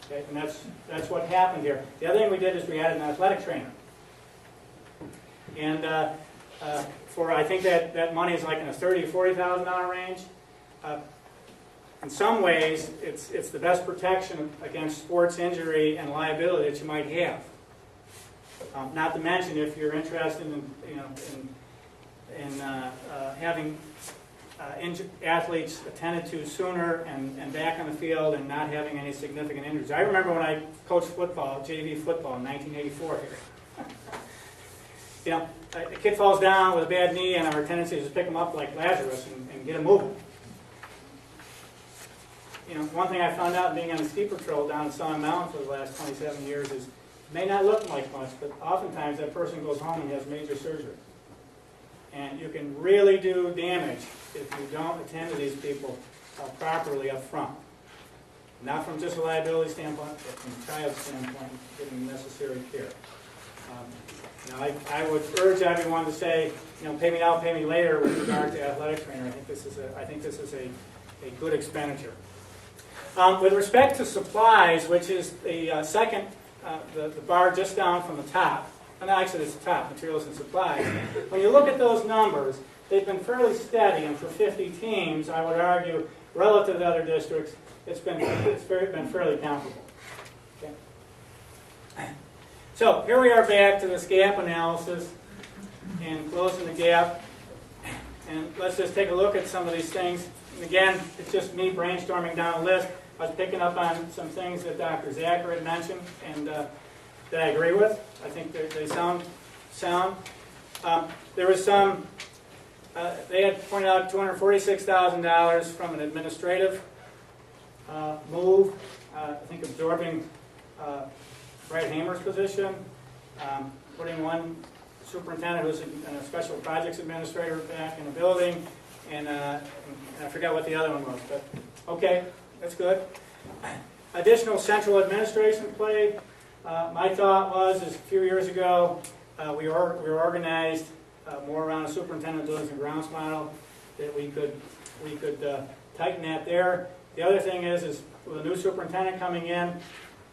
Okay, and that's what happened here. The other thing we did is we added an athletic trainer. And I think that money is like in a $30,000 to $40,000 range. In some ways, it's the best protection against sports injury and liability that you might have. Not to mention if you're interested in having athletes attended to sooner and back on the field and not having any significant injuries. I remember when I coached football, JV football in 1984 here. A kid falls down with a bad knee, and our tendency is to pick him up like Lazarus and get him moving. One thing I found out being on the ski patrol down in Stone Mountain for the last 27 years is it may not look like much, but oftentimes that person goes home and has major surgery. And you can really do damage if you don't attend to these people properly up front. Not from just a liability standpoint, but from a child's standpoint, giving the necessary care. I would urge everyone to say, pay me now, pay me later with regard to athletic trainer. I think this is a good expenditure. With respect to supplies, which is the second, the bar just down from the top, and actually it's the top, materials and supplies. When you look at those numbers, they've been fairly steady, and for 50 teams, I would argue, relative to other districts, it's been fairly comparable. Okay. So here we are back to this gap analysis and closing the gap. And let's just take a look at some of these things. And again, it's just me brainstorming down a list. I was picking up on some things that Dr. Zacher had mentioned and that I agree with. I think they sound sound. There was some, they had pointed out $246,000 from an administrative move. I think absorbing Brad Hamer's position, putting one superintendent who's a special projects administrator back in the building, and I forgot what the other one was, but okay, that's good. Additional central administration play. My thought was, a few years ago, we were organized more around a superintendent buildings and grounds model, that we could tighten that there. The other thing is with a new superintendent coming in,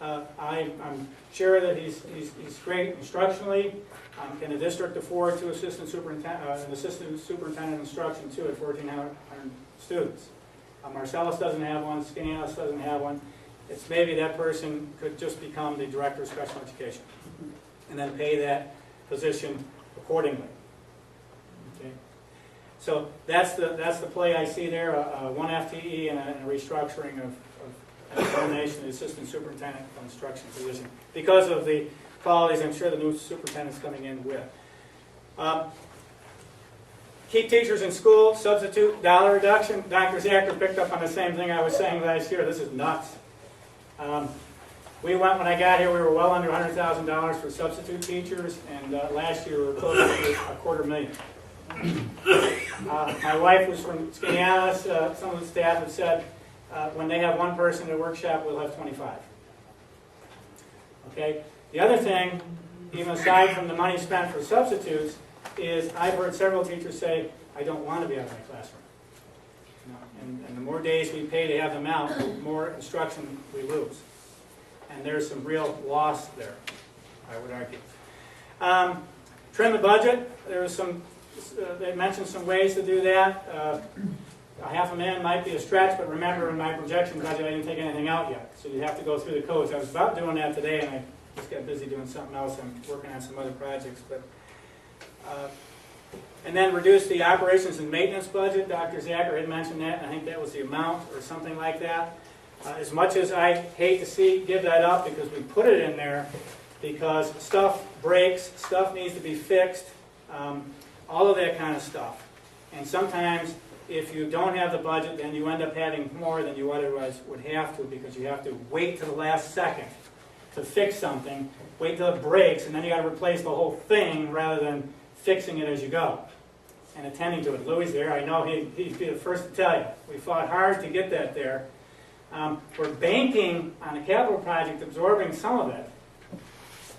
I'm sure that he's great instructionally. Can the district afford to an assistant superintendent instruction too at 1,400 students? Marcellus doesn't have one, Skanelis doesn't have one. It's maybe that person could just become the director of special education and then pay that position accordingly. Okay. So that's the play I see there, one FTE and a restructuring of elimination of the assistant superintendent of instruction position because of the qualities I'm sure the new superintendent's coming in with. Keep teachers in school, substitute, dollar reduction. Dr. Zacher picked up on the same thing I was saying last year. This is nuts. We went, when I got here, we were well under $100,000 for substitute teachers, and last year we were close to $250,000. My wife was from Skaneateles. Some of the staff have said when they have one person in a workshop, we'll have 25. Okay. The other thing, even aside from the money spent for substitutes, is I've heard several teachers say, I don't want to be out of my classroom. You know, and the more days we pay to have them out, the more instruction we lose. And there's some real loss there, I would argue. Trim the budget. There was some, they mentioned some ways to do that. $500,000 might be a stretch, but remember in my projection budget I didn't take anything out yet. So you have to go through the codes. I was about doing that today and I just got busy doing something else. I'm working on some other projects. And then reduce the operations and maintenance budget. Dr. Zacher had mentioned that, and I think that was the amount or something like that. As much as I hate to give that up because we put it in there because stuff breaks, stuff needs to be fixed, all of that kind of stuff. And sometimes if you don't have the budget, then you end up having more than you otherwise would have to because you have to wait to the last second to fix something, wait till it breaks, and then you got to replace the whole thing rather than fixing it as you go and attending to it. Louis there, I know he'd be the first to tell you. We fought hard to get that there. We're banking on a capital project absorbing some of it.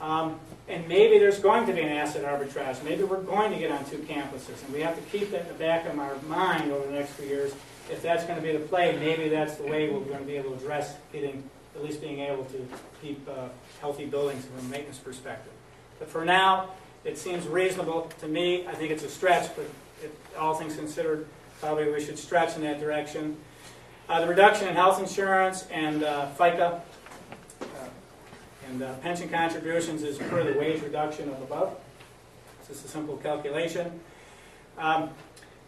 And maybe there's going to be an asset arbitrage. Maybe we're going to get on 2 campuses. And we have to keep that in the back of our mind over the next few years. If that's going to be the play, maybe that's the way we're going to be able to address at least being able to keep healthy buildings from a maintenance perspective. But for now, it seems reasonable to me. I think it's a stretch, but all things considered, probably we should stretch in that direction. The reduction in health insurance and FICA and pension contributions is per the wage reduction of above. It's just a simple calculation. I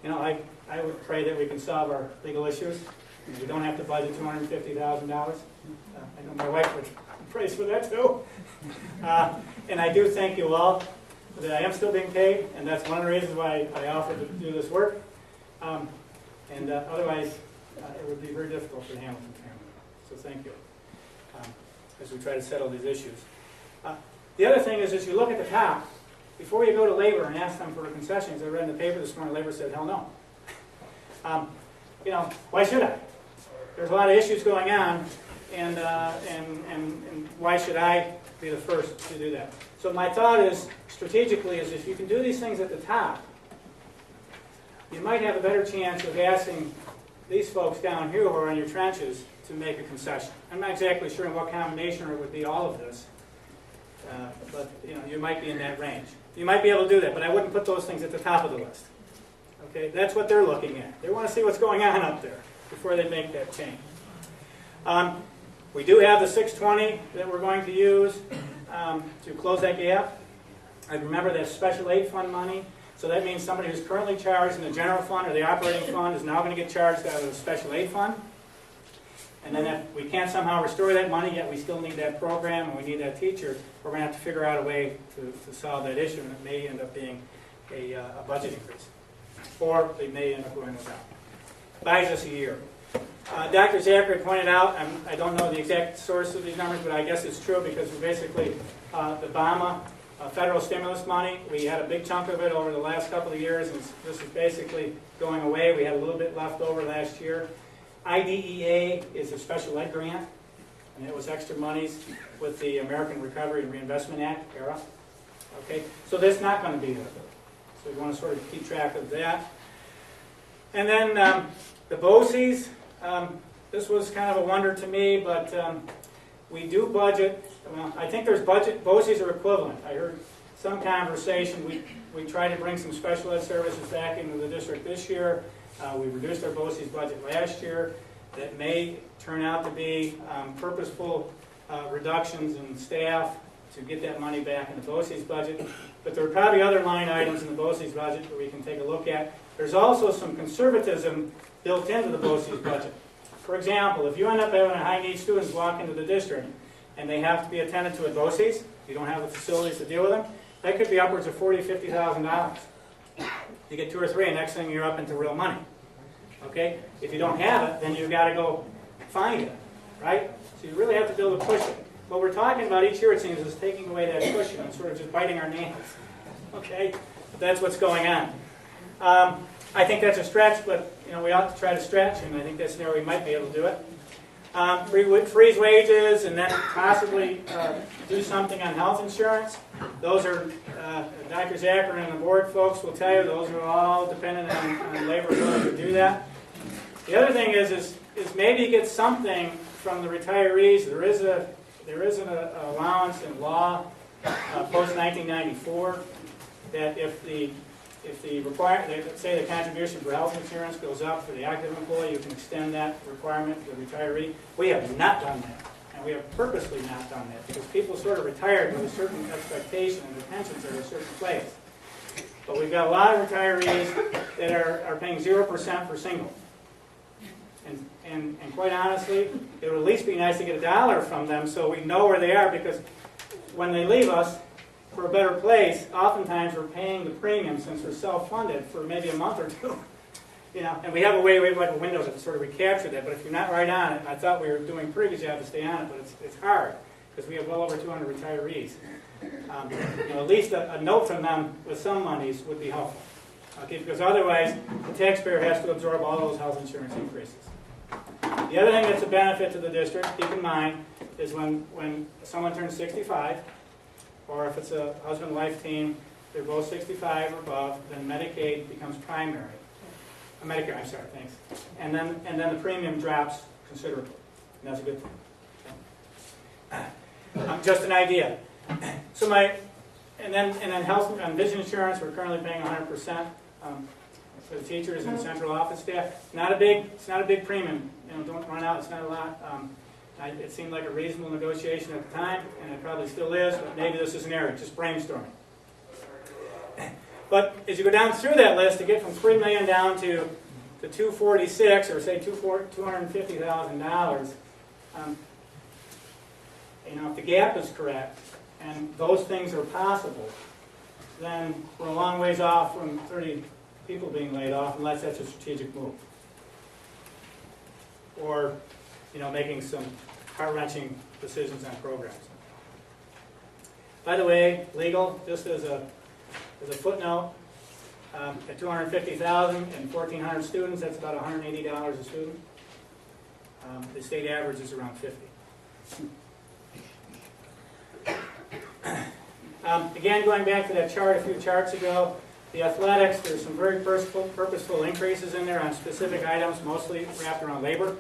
would pray that we can solve our legal issues. We don't have to budget $250,000. I know my wife would praise for that too. And I do thank you all that I am still being paid, and that's one of the reasons why I offered to do this work. Otherwise, it would be very difficult for the Hamilton family. So thank you as we try to settle these issues. The other thing is, as you look at the top, before you go to labor and ask them for concessions, I read in the paper this morning, labor said, hell no. Why should I? There's a lot of issues going on, and why should I be the first to do that? So my thought is, strategically, is if you can do these things at the top, you might have a better chance of asking these folks down here who are in your trenches to make a concession. I'm not exactly sure in what combination it would be all of this, but you might be in that range. You might be able to do that, but I wouldn't put those things at the top of the list. Okay, that's what they're looking at. They want to see what's going on up there before they make that change. We do have the 620 that we're going to use to close that gap. I remember that special aid fund money. So that means somebody who's currently charged in the general fund or the operating fund is now going to get charged out of the special aid fund. And then if we can't somehow restore that money, yet we still need that program and we need that teacher, we're going to have to figure out a way to solve that issue, and it may end up being a budget increase. Or they may end up going without. Buys us a year. Dr. Zacher pointed out, I don't know the exact source of these numbers, but I guess it's true because we're basically the BAMA federal stimulus money. We had a big chunk of it over the last couple of years, and this is basically going away. We had a little bit left over last year. IDEA is a special ed grant, and it was extra monies with the American Recovery and Reinvestment Act, ERA. Okay, so that's not going to be there. So we want to sort of keep track of that. And then the BOCES, this was kind of a wonder to me, but we do budget. Well, I think there's budget, BOCES are equivalent. I heard some conversation. We tried to bring some special ed services back into the district this year. We reduced our BOCES budget last year. That may turn out to be purposeful reductions in staff to get that money back in the BOCES budget. But there are probably other line items in the BOCES budget that we can take a look at. There's also some conservatism built into the BOCES budget. For example, if you end up having a high-need students walk into the district and they have to be attended to at BOCES, you don't have the facilities to deal with them, that could be upwards of $40,000 to $50,000. You get 2 or 3, and next thing you're up into real money. Okay? If you don't have it, then you've got to go find it, right? So you really have to be able to push it. What we're talking about each year, it seems, is taking away that cushion and sort of just biting our nails. Okay? That's what's going on. I think that's a stretch, but we ought to try to stretch, and I think that's an area we might be able to do it. Freeze wages, and then possibly do something on health insurance. Those are, Dr. Zacharin and the board folks will tell you, those are all dependent on labor ability to do that. The other thing is maybe get something from the retirees. There is an allowance in law post-1994 that if the say the contribution for health insurance goes up for the active employee, you can extend that requirement to the retiree. We have not done that, and we have purposely not done that because people sort of retired with a certain expectation and their pensions are at a certain place. But we've got a lot of retirees that are paying 0% for single. And quite honestly, it would at least be nice to get $1 from them so we know where they are, because when they leave us for a better place, oftentimes we're paying the premium since we're self-funded for maybe a month or two. And we have a way like a window to sort of recapture that, but if you're not right on it, and I thought we were doing a pretty good job to stay on it, but it's hard because we have well over 200 retirees. At least a note from them with some monies would be helpful. Okay, because otherwise the taxpayer has to absorb all those health insurance increases. The other thing that's a benefit to the district, keep in mind, is when someone turns 65, or if it's a husband-wife team, they're both 65 or above, then Medicaid becomes primary. Medicare, I'm sorry, thanks. And then the premium drops considerably. And that's a good thing. Just an idea. So and then health and vision insurance, we're currently paying 100%. For the teachers and central office staff, it's not a big premium. Don't run out. It's not a lot. It seemed like a reasonable negotiation at the time, and it probably still is. But maybe this is an area, just brainstorming. But as you go down through that list, to get from $3 million down to $246, or say $250,000, if the gap is correct and those things are possible, then we're a long ways off from 30 people being laid off, unless that's a strategic move. Or, making some heart-wrenching decisions on programs. By the way, legal, just as a footnote, at $250,000 and 1,400 students, that's about $180 a student. The state average is around $50. Again, going back to that chart a few charts ago, the athletics, there's some very purposeful increases in there on specific items, mostly wrapped around labor.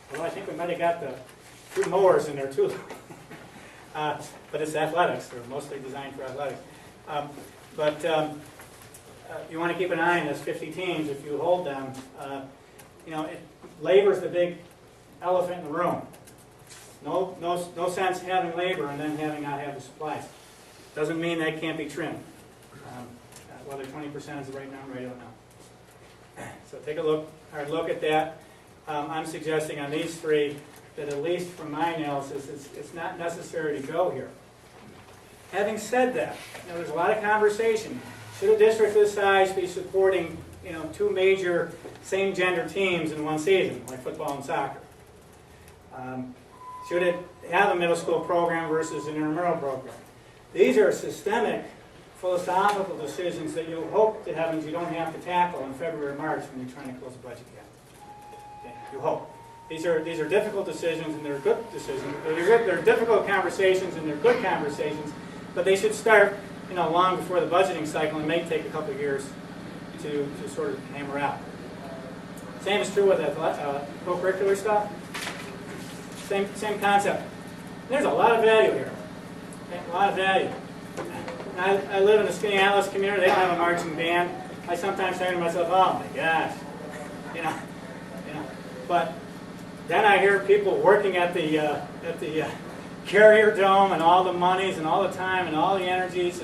Although I think we might have got the 2 mowers in there too. But it's athletics. They're mostly designed for athletics. You want to keep an eye on those 50 teams if you hold them. Labor's the big elephant in the room. No sense having labor and then not have the supplies. Doesn't mean that can't be trimmed. Whether 20% is the right number, I don't know. So take a hard look at that. I'm suggesting on these 3 that at least from my analysis, it's not necessary to go here. Having said that, there's a lot of conversation. Should a district this size be supporting 2 major same-gender teams in one season, like football and soccer? Should it have a middle school program versus an intramural program? These are systemic philosophical decisions that you hope to heavens you don't have to tackle in February or March when you're trying to close the budget gap. Okay, you hope. These are difficult decisions and they're good decisions. They're difficult conversations and they're good conversations, but they should start long before the budgeting cycle and may take a couple of years to sort of hammer out. Same is true with co-curricular stuff. Same concept. There's a lot of value here. Okay, a lot of value. I live in the Skinny Atlas community. They don't have a marching band. I sometimes say to myself, "Oh my gosh," But then I hear people working at the Carrier Dome and all the monies and all the time and all the energies,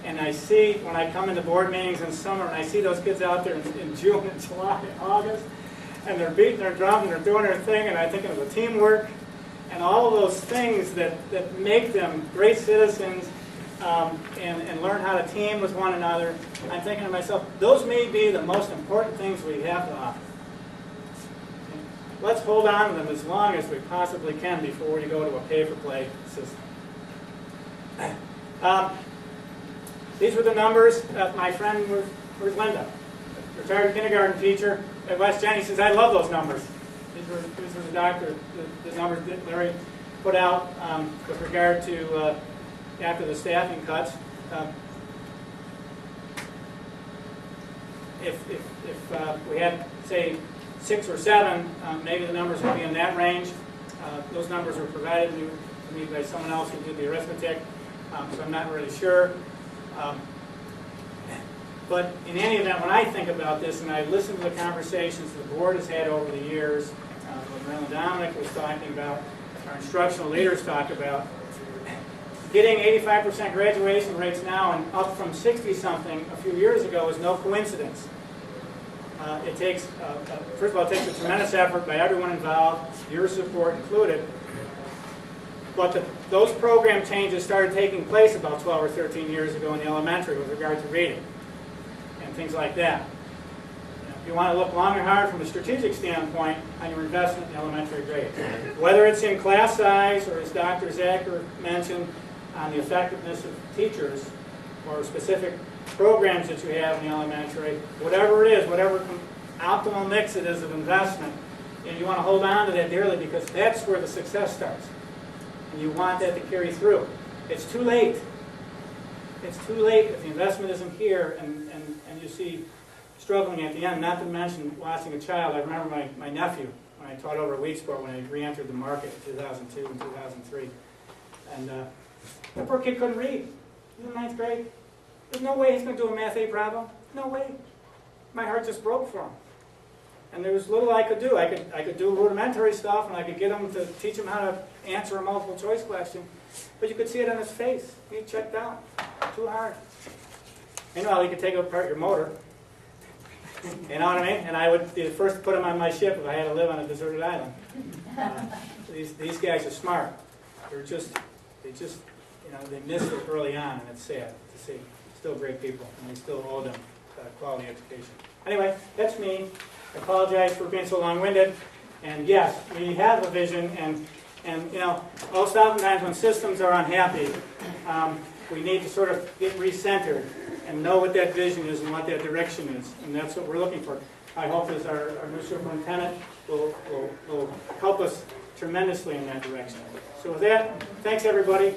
and I see when I come into board meetings in summer and I see those kids out there in June and July and August, and they're beating their drum and they're doing their thing, and I'm thinking of the teamwork and all of those things that make them great citizens and learn how to team with one another. I'm thinking to myself, those may be the most important things we have to offer. Let's hold on to them as long as we possibly can before we go to a pay-for-play system. These were the numbers. My friend, where's Linda? Retired kindergarten teacher at West Jenny, says, I love those numbers. These were the numbers that Larry put out with regard to after the staffing cuts. If we had, say, 6 or 7, maybe the numbers would be in that range. Those numbers were provided to me by someone else who did the arithmetic, so I'm not really sure. But in any event, when I think about this and I listen to the conversations the board has had over the years, what Marilyn Dominic was talking about, our instructional leaders talk about, getting 85% graduation rates now and up from 60-something a few years ago is no coincidence. It takes, first of all, it takes a tremendous effort by everyone involved, your support included. But those program changes started taking place about 12 or 13 years ago in the elementary with regard to reading and things like that. If you want to look long and hard from a strategic standpoint on your investment in elementary grades, whether it's in class size or, as Dr. Zacher mentioned, on the effectiveness of teachers or specific programs that you have in the elementary, whatever it is, whatever optimal mix it is of investment, and you want to hold on to that dearly because that's where the success starts. And you want that to carry through. It's too late. It's too late if the investment isn't here and you see struggling at the end, not to mention watching a child. I remember my nephew when I taught over at Weeksport when I re-entered the market in 2002 and 2003. And the poor kid couldn't read. He was in 9th grade. There's no way he's going to do a Math A problem. No way. My heart just broke for him. And there was little I could do. I could do rudimentary stuff, and I could get him to teach him how to answer a multiple choice question. But you could see it on his face. He checked out. Too hard. Meanwhile, he could take apart your motor. You know what I mean? And I would be the first to put him on my ship if I had to live on a deserted island. These guys are smart. They missed it early on, and it's sad to see. Still great people, and we still owe them quality education. Anyway, that's me. I apologize for being so long-winded. And yes, we have a vision, and most oftentimes when systems are unhappy, we need to sort of get recentered and know what that vision is and what that direction is, and that's what we're looking for. I hope as our new superintendent will help us tremendously in that direction. So with that, thanks everybody.